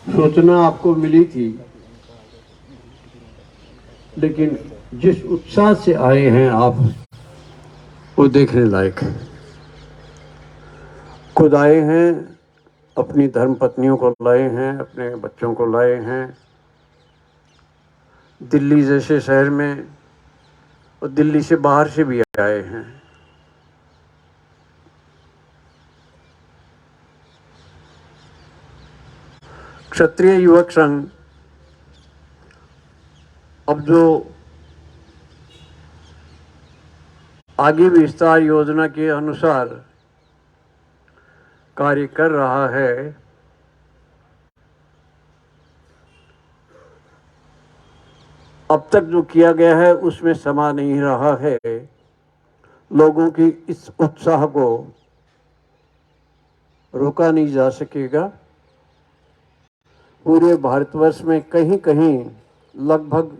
सूचना आपको मिली थी, लेकिन जिस उत्साह से आए हैं आप, वो देखने लायक है। खुद आए हैं, अपनी धर्म पत्नियों को लाए हैं, अपने बच्चों को लाए हैं, दिल्ली जैसे शहर में, और दिल्ली से बाहर से भी आए हैं। क्षत्रिय युवक संघ अब जो आगे विस्तार योजना के अनुसार कार्य कर रहा है, अब तक जो किया गया है उसमें समा नहीं रहा है। लोगों की इस उत्साह को रोका नहीं जा सकेगा। पूरे भारतवर्ष में कहीं कहीं लगभग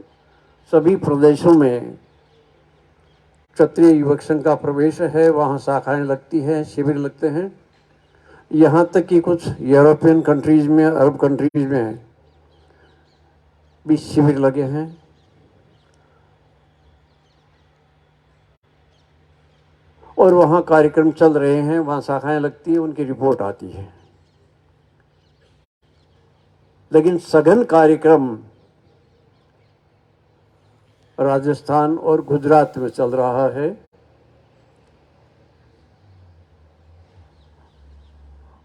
सभी प्रदेशों में क्षत्रिय युवक संघ का प्रवेश है, वहाँ शाखाएं लगती हैं, शिविर लगते हैं। यहाँ तक कि कुछ यूरोपियन कंट्रीज में, अरब कंट्रीज में भी शिविर लगे हैं। और वहाँ कार्यक्रम चल रहे हैं, वहाँ शाखाएं लगती हैं, उनकी रिपोर्ट आती है। लेकिन सघन कार्यक्रम राजस्थान और गुजरात में चल रहा है।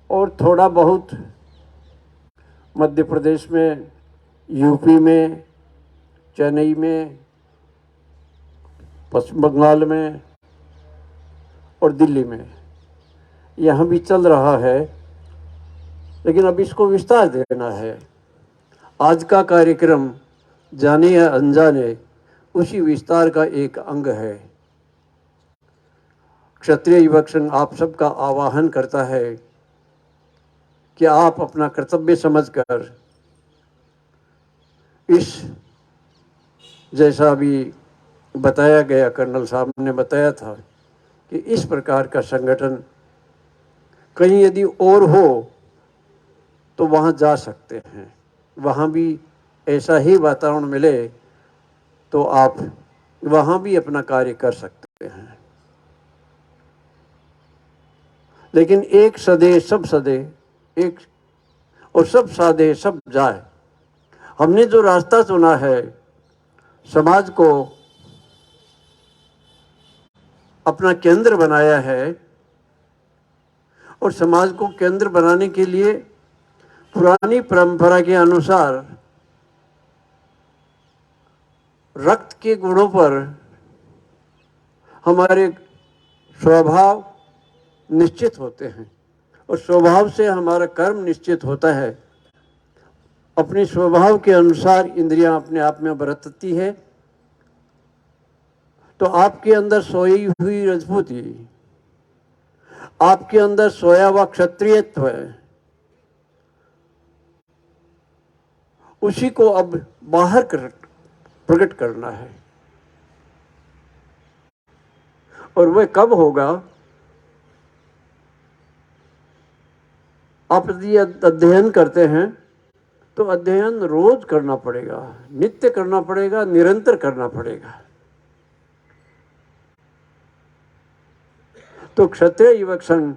और थोड़ा बहुत मध्य प्रदेश में, यूपी में, चेन्नई में, पश्चिम बंगाल में और दिल्ली में, यहाँ भी चल रहा है। लेकिन अब इसको विस्तार देना है। आज का कार्यक्रम जाने या अनजाने उसी विस्तार का एक अंग है। क्षत्रिय युवक संघ आप सबका आह्वान करता है कि आप अपना कर्तव्य समझकर इस, जैसा अभी बताया गया, कर्नल साहब ने बताया था कि इस प्रकार का संगठन कहीं यदि और हो तो वहाँ जा सकते हैं, वहाँ भी ऐसा ही वातावरण मिले तो आप वहाँ भी अपना कार्य कर सकते हैं। लेकिन एक सदे सब सदे, एक और सब साधे सब जाए। हमने जो रास्ता चुना है, समाज को अपना केंद्र बनाया है, और समाज को केंद्र बनाने के लिए पुरानी परंपरा के अनुसार रक्त के गुणों पर हमारे स्वभाव निश्चित होते हैं, और स्वभाव से हमारा कर्म निश्चित होता है। अपने स्वभाव के अनुसार इंद्रियां अपने आप में बरतती है। तो आपके अंदर सोई हुई रजपूती, आपके अंदर सोया हुआ क्षत्रियत्व है, उसी को अब बाहर प्रकट करना है। और वह कब होगा? आप यदि अध्ययन करते हैं तो अध्ययन रोज करना पड़ेगा, नित्य करना पड़ेगा, निरंतर करना पड़ेगा। तो क्षत्रिय युवक संघ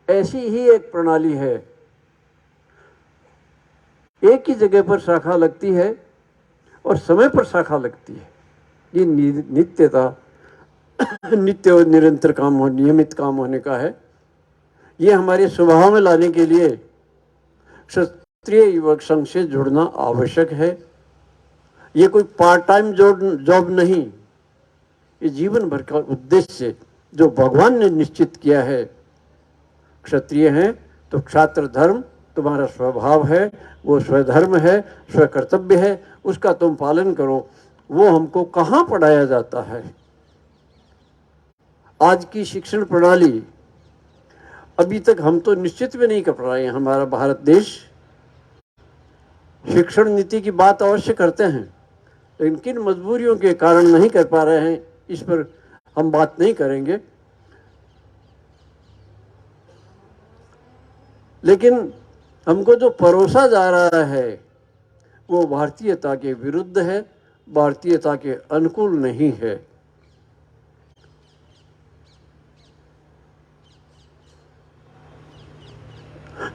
ऐसी ही एक प्रणाली है। एक ही जगह पर शाखा लगती है और समय पर शाखा लगती है। ये नित्यता, नित्य और निरंतर काम हो, नियमित काम होने का है। ये हमारे स्वभाव में लाने के लिए क्षत्रिय युवक संघ से जुड़ना आवश्यक है। ये कोई पार्ट टाइम जॉब नहीं, ये जीवन भर का उद्देश्य जो भगवान ने निश्चित किया है। क्षत्रिय हैं तो क्षात्र धर्म तुम्हारा स्वभाव है, वो स्वधर्म है, स्वकर्तव्य है, उसका तुम पालन करो। वो हमको कहाँ पढ़ाया जाता है? आज की शिक्षण प्रणाली अभी तक हम तो निश्चित भी नहीं कर पा रहे हैं। हमारा भारत देश शिक्षण नीति की बात अवश्य करते हैं, लेकिन किन मजबूरियों के कारण नहीं कर पा रहे हैं, इस पर हम बात नहीं करेंगे। लेकिन हमको जो परोसा जा रहा है वो भारतीयता के विरुद्ध है, भारतीयता के अनुकूल नहीं है।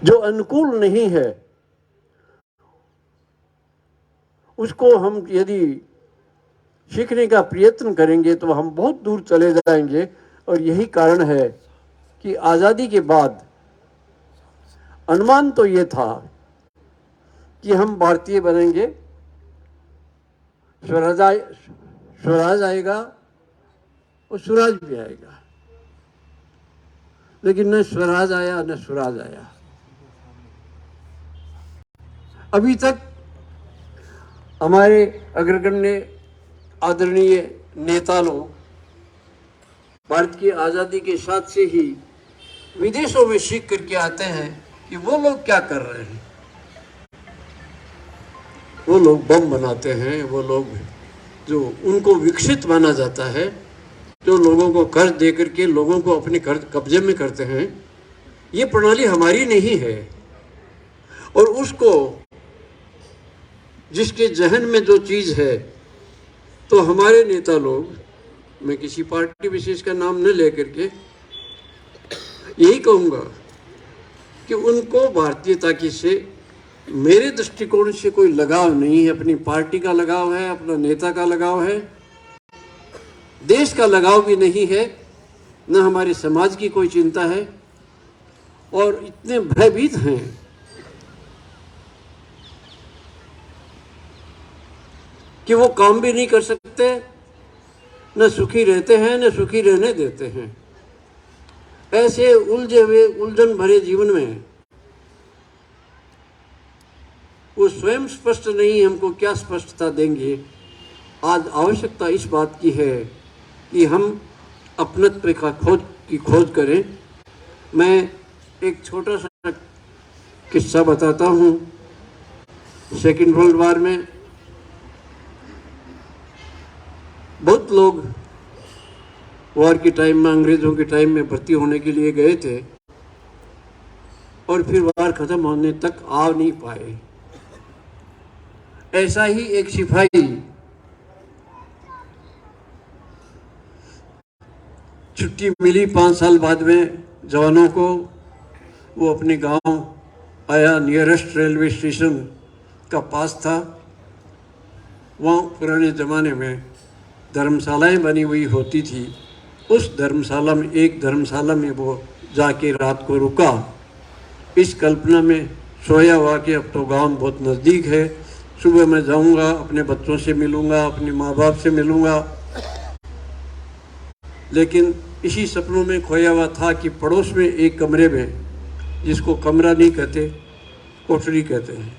जो अनुकूल नहीं है उसको हम यदि सीखने का प्रयत्न करेंगे तो हम बहुत दूर चले जाएंगे। और यही कारण है कि आज़ादी के बाद अनुमान तो ये था कि हम भारतीय बनेंगे, स्वराज आएगा और स्वराज भी आएगा, लेकिन न स्वराज आया न स्वराज आया। अभी तक हमारे अग्रगण्य आदरणीय नेता लोग भारत की आज़ादी के साथ से ही विदेशों में सीख करके आते हैं कि वो लोग क्या कर रहे हैं। वो लोग बम बनाते हैं, वो लोग जो उनको विकसित माना जाता है, जो लोगों को कर्ज दे करके लोगों को अपने कब्जे में करते हैं, ये प्रणाली हमारी नहीं है। और उसको जिसके जहन में जो चीज़ है, तो हमारे नेता लोग, मैं किसी पार्टी विशेष का नाम न लेकर के यही कहूँगा कि उनको भारतीयता की से मेरे दृष्टिकोण से कोई लगाव नहीं है। अपनी पार्टी का लगाव है, अपना नेता का लगाव है, देश का लगाव भी नहीं है, न हमारे समाज की कोई चिंता है। और इतने भयभीत हैं कि वो काम भी नहीं कर सकते, न सुखी रहते हैं न सुखी रहने देते हैं। ऐसे उलझे हुए उलझन भरे जीवन में वो स्वयं स्पष्ट नहीं, हमको क्या स्पष्टता देंगे। आज आवश्यकता इस बात की है कि हम अपनत्व की खोज करें। मैं एक छोटा सा किस्सा बताता हूँ। सेकेंड वर्ल्ड वॉर में बहुत लोग वॉर के टाइम में, अंग्रेज़ों के टाइम में भर्ती होने के लिए गए थे और फिर वॉर ख़त्म होने तक आ नहीं पाए। ऐसा ही एक सिपाही छुट्टी मिली 5 साल बाद में जवानों को, वो अपने गांव आया। नियरेस्ट रेलवे स्टेशन का पास था। वहाँ पुराने ज़माने में धर्मशालाएं बनी हुई होती थी। उस धर्मशाला में, एक धर्मशाला में वो जाके रात को रुका, इस कल्पना में सोया हुआ कि अब तो गांव बहुत नज़दीक है, सुबह मैं जाऊंगा, अपने बच्चों से मिलूंगा, अपने माँ बाप से मिलूंगा। लेकिन इसी सपनों में खोया हुआ था कि पड़ोस में एक कमरे में, जिसको कमरा नहीं कहते, कोठरी कहते हैं,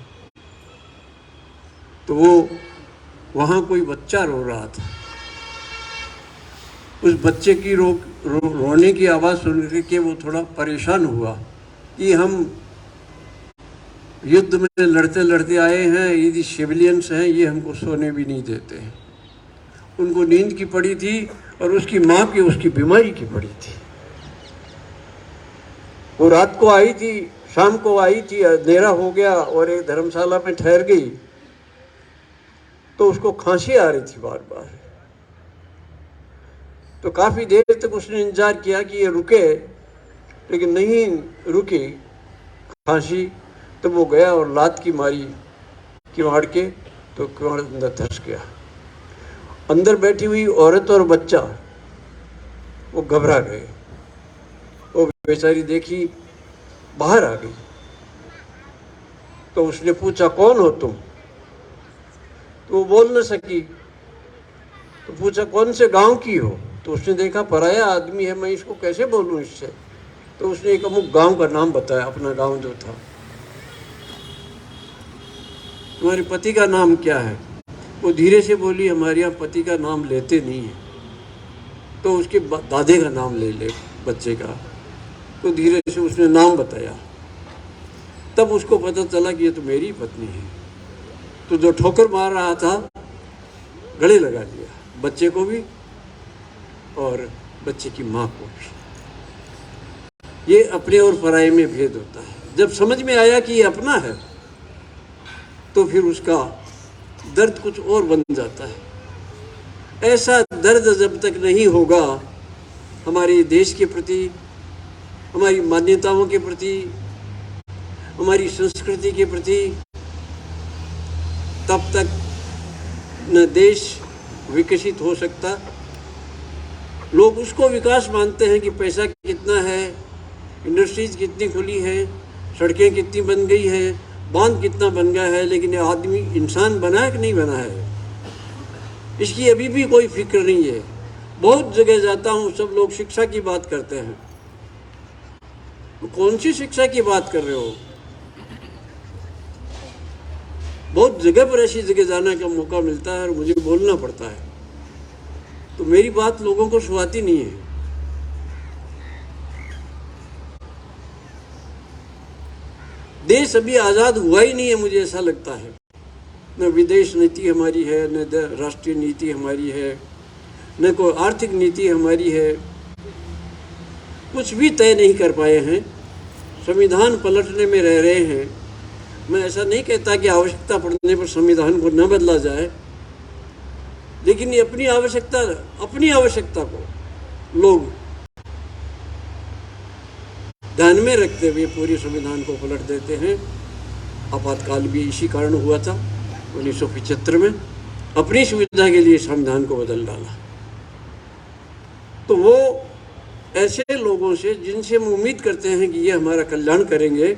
तो वो वहाँ कोई बच्चा रो रहा था। उस बच्चे की रोने की आवाज़ सुन के वो थोड़ा परेशान हुआ कि हम युद्ध में लड़ते लड़ते आए हैं, यदि सिविलियंस हैं, ये हमको सोने भी नहीं देते हैं। उनको नींद की पड़ी थी और उसकी माँ की उसकी बीमारी की पड़ी थी। वो रात को आई थी, शाम को आई थी, अंधेरा हो गया और एक धर्मशाला में ठहर गई, तो उसको खांसी आ रही थी बार बार। तो काफ़ी देर तक उसने इंतजार किया कि ये रुके, लेकिन नहीं रुकी खांसी। तो वो गया और लात की मारी किवाड़ के, तो किवाड़ अंदर धंस गया। अंदर बैठी हुई औरत और बच्चा वो घबरा गए। वो बेचारी देखी बाहर आ गई, तो उसने पूछा कौन हो तुम? तो वो बोल न सकी। तो पूछा कौन से गांव की हो? तो उसने देखा पराया आदमी है, मैं इसको कैसे बोलूं इससे। तो उसने एक अमुक गांव का नाम बताया, अपना गांव जो था। तुम्हारे पति का नाम क्या है? वो धीरे से बोली, हमारे यहाँ पति का नाम लेते नहीं है। तो उसके दादे का नाम ले बच्चे का। तो धीरे से उसने नाम बताया। तब उसको पता चला कि ये तो मेरी पत्नी है। तो जो ठोकर मार रहा था, गले लगा दिया, बच्चे को भी और बच्चे की माँ को भी। ये अपने और पराये में भेद होता है। जब समझ में आया कि ये अपना है तो फिर उसका दर्द कुछ और बन जाता है। ऐसा दर्द जब तक नहीं होगा हमारे देश के प्रति, हमारी मान्यताओं के प्रति, हमारी संस्कृति के प्रति, तब तक न देश विकसित हो सकता। लोग उसको विकास मानते हैं कि पैसा कितना है, इंडस्ट्रीज कितनी खुली है, सड़कें कितनी बन गई है, बांध कितना बन गया है, लेकिन ये आदमी इंसान बना है कि नहीं बना है, इसकी अभी भी कोई फिक्र नहीं है। बहुत जगह जाता हूँ, सब लोग शिक्षा की बात करते हैं। तो कौन सी शिक्षा की बात कर रहे हो? बहुत जगह पर ऐसी जगह जाने का मौका मिलता है और मुझे बोलना पड़ता है, तो मेरी बात लोगों को सुहाती नहीं है। देश अभी आज़ाद हुआ ही नहीं है, मुझे ऐसा लगता है। न विदेश नीति हमारी है, न राष्ट्रीय नीति हमारी है, न कोई आर्थिक नीति हमारी है, कुछ भी तय नहीं कर पाए हैं। संविधान पलटने में रह रहे हैं। मैं ऐसा नहीं कहता कि आवश्यकता पड़ने पर संविधान को न बदला जाए, लेकिन ये अपनी आवश्यकता को लोग ध्यान में रखते हुए पूरे संविधान को पलट देते हैं। आपातकाल भी इसी कारण हुआ था 1975 में, अपनी सुविधा के लिए संविधान को बदल डाला। तो वो ऐसे लोगों से जिनसे हम उम्मीद करते हैं कि ये हमारा कल्याण करेंगे,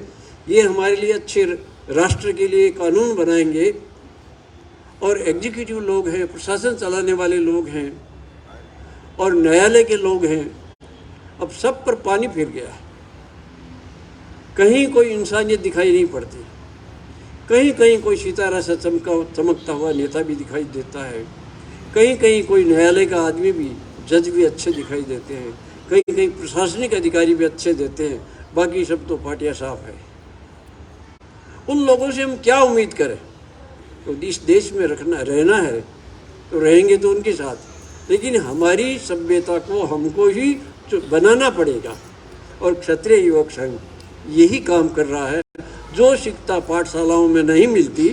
ये हमारे लिए अच्छे राष्ट्र के लिए कानून बनाएंगे, और एग्जीक्यूटिव लोग हैं, प्रशासन चलाने वाले लोग हैं और न्यायालय के लोग हैं, अब सब पर पानी फिर गया है। कहीं कोई इंसानियत दिखाई नहीं पड़ती, कहीं कहीं कोई सितारा सा चमकता हुआ नेता भी दिखाई देता है, कहीं कहीं कोई न्यायालय का आदमी भी, जज भी अच्छे दिखाई देते हैं, कहीं कहीं प्रशासनिक अधिकारी भी अच्छे देते हैं, बाकी सब तो पाटिया साफ है। उन लोगों से हम क्या उम्मीद करें? तो इस देश में रहना है तो रहेंगे तो उनके साथ, लेकिन हमारी सभ्यता को हमको ही बनाना पड़ेगा। और क्षत्रिय युवक संघ यही काम कर रहा है। जो शिक्षा पाठशालाओं में नहीं मिलती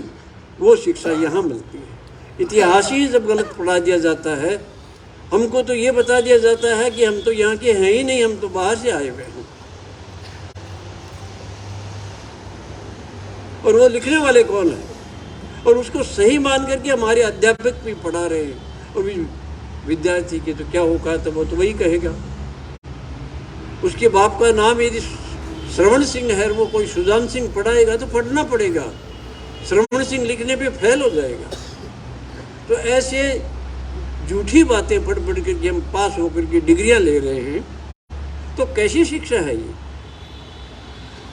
वो शिक्षा यहाँ मिलती है। इतिहास ही जब गलत पढ़ा दिया जाता है, हमको तो ये बता दिया जाता है कि हम तो यहाँ के हैं ही नहीं, हम तो बाहर से आए हुए हैं। और वो लिखने वाले कौन है? और उसको सही मान करके हमारे अध्यापक भी पढ़ा रहे हैं, और विद्यार्थी के तो क्या होगा, तो वो तो वही कहेगा। उसके बाप का नाम यदि श्रवण सिंह है, वो कोई सुजान सिंह पढ़ाएगा तो पढ़ना पड़ेगा, श्रवण सिंह लिखने पे फेल हो जाएगा। तो ऐसे झूठी बातें पढ़ पढ़ करके हम पास होकर के डिग्रियां ले रहे हैं, तो कैसी शिक्षा है ये?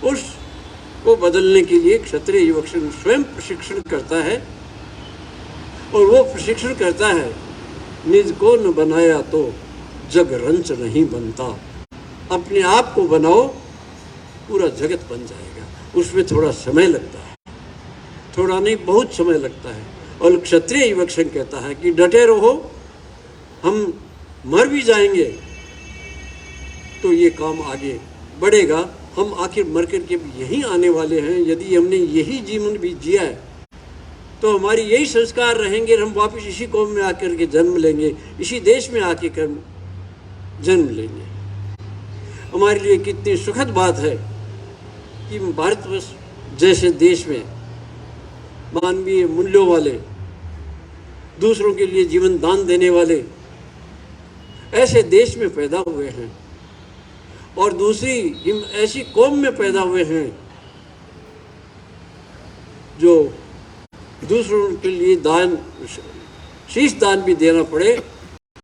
उसको बदलने के लिए क्षत्रिय युवक संघ स्वयं प्रशिक्षण करता है, और वो प्रशिक्षण करता है, निज को न बनाया तो जग रंच नहीं बनता। अपने आप को बनाओ, पूरा जगत बन जाएगा। उसमें थोड़ा समय लगता है, थोड़ा नहीं बहुत समय लगता है। और क्षत्रिय युवक संघ कहता है कि डटे रहो, हम मर भी जाएंगे तो ये काम आगे बढ़ेगा। हम आखिर मर करके यहीं आने वाले हैं। यदि हमने यही जीवन भी जिया है तो हमारी यही संस्कार रहेंगे, हम वापस इसी कौम में आकर के जन्म लेंगे, इसी देश में आके कर जन्म लेंगे। हमारे लिए कितनी सुखद बात है कि भारतवर्ष जैसे देश में मानवीय मूल्यों वाले, दूसरों के लिए जीवन दान देने वाले ऐसे देश में पैदा हुए हैं, और दूसरी हम ऐसी कौम में पैदा हुए हैं जो दूसरों के लिए दान, शीश दान भी देना पड़े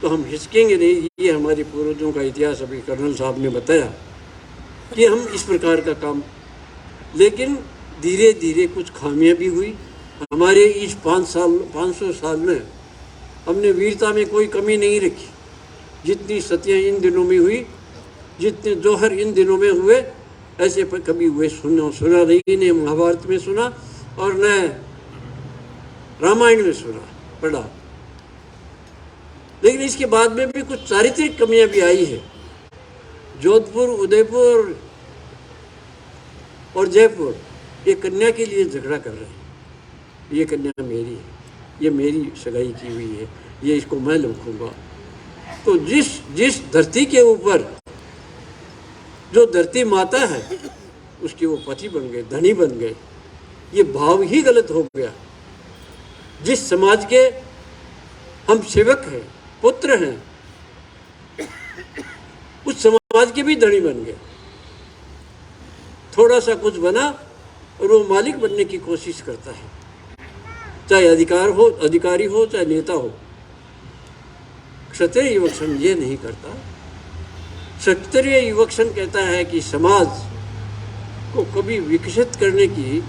तो हम हिचकेंगे नहीं। ये हमारे पूर्वजों का इतिहास अभी कर्नल साहब ने बताया कि हम इस प्रकार का काम, लेकिन धीरे धीरे कुछ खामियां भी हुई। हमारे इस 500 साल में हमने वीरता में कोई कमी नहीं रखी। जितनी सतियाँ इन दिनों में हुई, जितने जोहर इन दिनों में हुए, ऐसे पर कभी हुए सुना नहीं। ने महाभारत में सुना और न रामायण में सुना पढ़ा। लेकिन इसके बाद में भी कुछ चारित्रिक कमियां भी आई है। जोधपुर, उदयपुर और जयपुर, ये कन्या के लिए झगड़ा कर रहे हैं। ये कन्या मेरी है, ये मेरी सगाई की हुई है, ये इसको मैं रखूँगा। तो जिस धरती के ऊपर जो धरती माता है उसके वो पति बन गए, धनी बन गए, ये भाव ही गलत हो गया। जिस समाज के हम सेवक हैं, पुत्र हैं, उस समाज के भी धनी बन गए। थोड़ा सा कुछ बना और वो मालिक बनने की कोशिश करता है, चाहे अधिकारी हो चाहे नेता हो। क्षत्रिय युवक संघ ये नहीं करता। क्षत्रिय युवक संघ कहता है कि समाज को कभी विकसित करने की,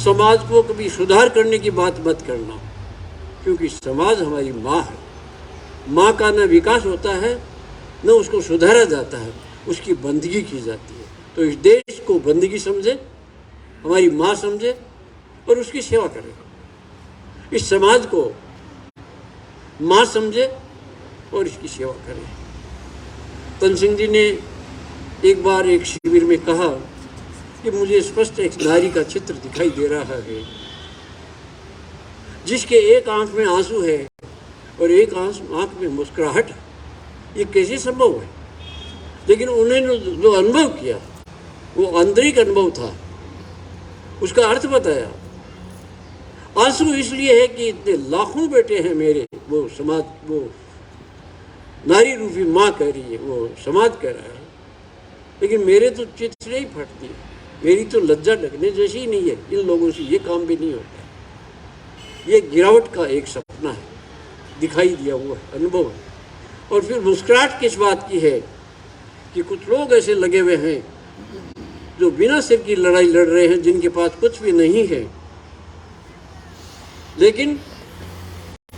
समाज को कभी सुधार करने की बात मत करना, क्योंकि समाज हमारी माँ है। माँ का न विकास होता है न उसको सुधारा जाता है, उसकी बंदगी की जाती है। तो इस देश को बंदगी समझे, हमारी माँ समझे और उसकी सेवा करे। इस समाज को माँ समझे और इसकी सेवा करे। तन सिंह जी ने एक बार एक शिविर में कहा कि मुझे स्पष्ट एक नारी का चित्र दिखाई दे रहा है, जिसके एक आंख में आंसू है और एक आंख में मुस्कुराहट है। ये कैसे संभव है? लेकिन उन्होंने जो अनुभव किया वो आंतरिक अनुभव था, उसका अर्थ बताया। आंसू इसलिए है कि इतने लाखों बेटे हैं मेरे, वो समाज, वो नारी रूपी माँ कह रही है, वो समाज कह रहा है, लेकिन मेरे तो चित्रे ही फटती है, मेरी तो लज्जा लगने जैसी ही नहीं है। इन लोगों से ये काम भी नहीं होता। ये गिरावट का एक सपना है, दिखाई दिया हुआ अनुभव है। और फिर मुस्कुराहट किस बात की है कि कुछ लोग ऐसे लगे हुए हैं जो बिना सिर की लड़ाई लड़ रहे हैं, जिनके पास कुछ भी नहीं है, लेकिन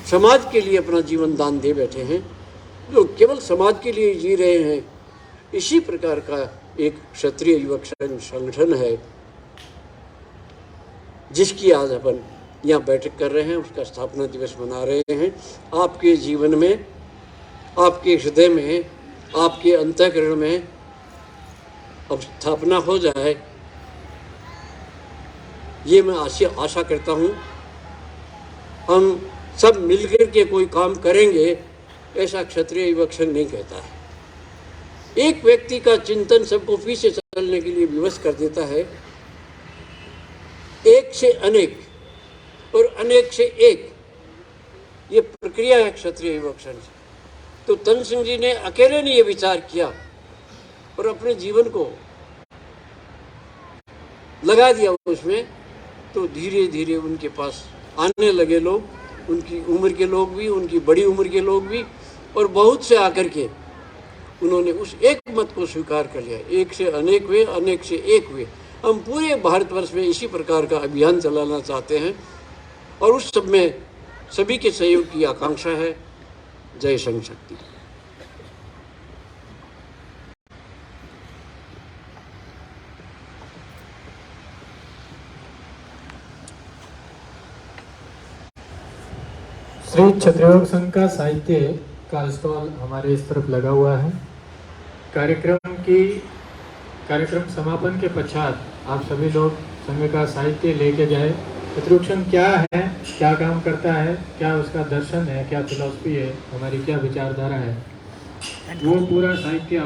समाज के लिए अपना जीवन दान दे बैठे हैं, जो केवल समाज के लिए जी रहे हैं। इसी प्रकार का एक क्षत्रिय युवक संगठन है जिसकी आज अपन यहाँ बैठक कर रहे हैं, उसका स्थापना दिवस मना रहे हैं। आपके जीवन में, आपके हृदय में, आपके अंतःकरण में अब स्थापना हो जाए, ये मैं आशा करता हूँ। हम सब मिलकर के कोई काम करेंगे, ऐसा क्षत्रिय युवक संघ नहीं कहता है। एक व्यक्ति का चिंतन सबको पीछे चलने के लिए विवश कर देता है। एक से अनेक और अनेक से एक, ये प्रक्रिया है क्षत्रिय युवक संघ। तो तन सिंह जी ने अकेले ने ये विचार किया और अपने जीवन को लगा दिया उसमें। तो धीरे धीरे उनके पास आने लगे लोग, उनकी उम्र के लोग भी, उनकी बड़ी उम्र के लोग भी, और बहुत से आकर के उन्होंने उस एक मत को स्वीकार कर लिया। एक से अनेक हुए, अनेक से एक हुए। हम पूरे भारतवर्ष में इसी प्रकार का अभियान चलाना चाहते हैं और उस सब में सभी के सहयोग की आकांक्षा है। जय संघ शक्ति। श्री क्षत्रिय संघ का साहित्य का स्टॉल हमारे इस तरफ लगा हुआ है। कार्यक्रम समापन के पश्चात आप सभी लोग संघ का साहित्य लेके जाए। क्षत्रिय संघ क्या है, क्या काम करता है, क्या उसका दर्शन है, क्या फिलॉसफी है, हमारी क्या विचारधारा है, वो पूरा साहित्य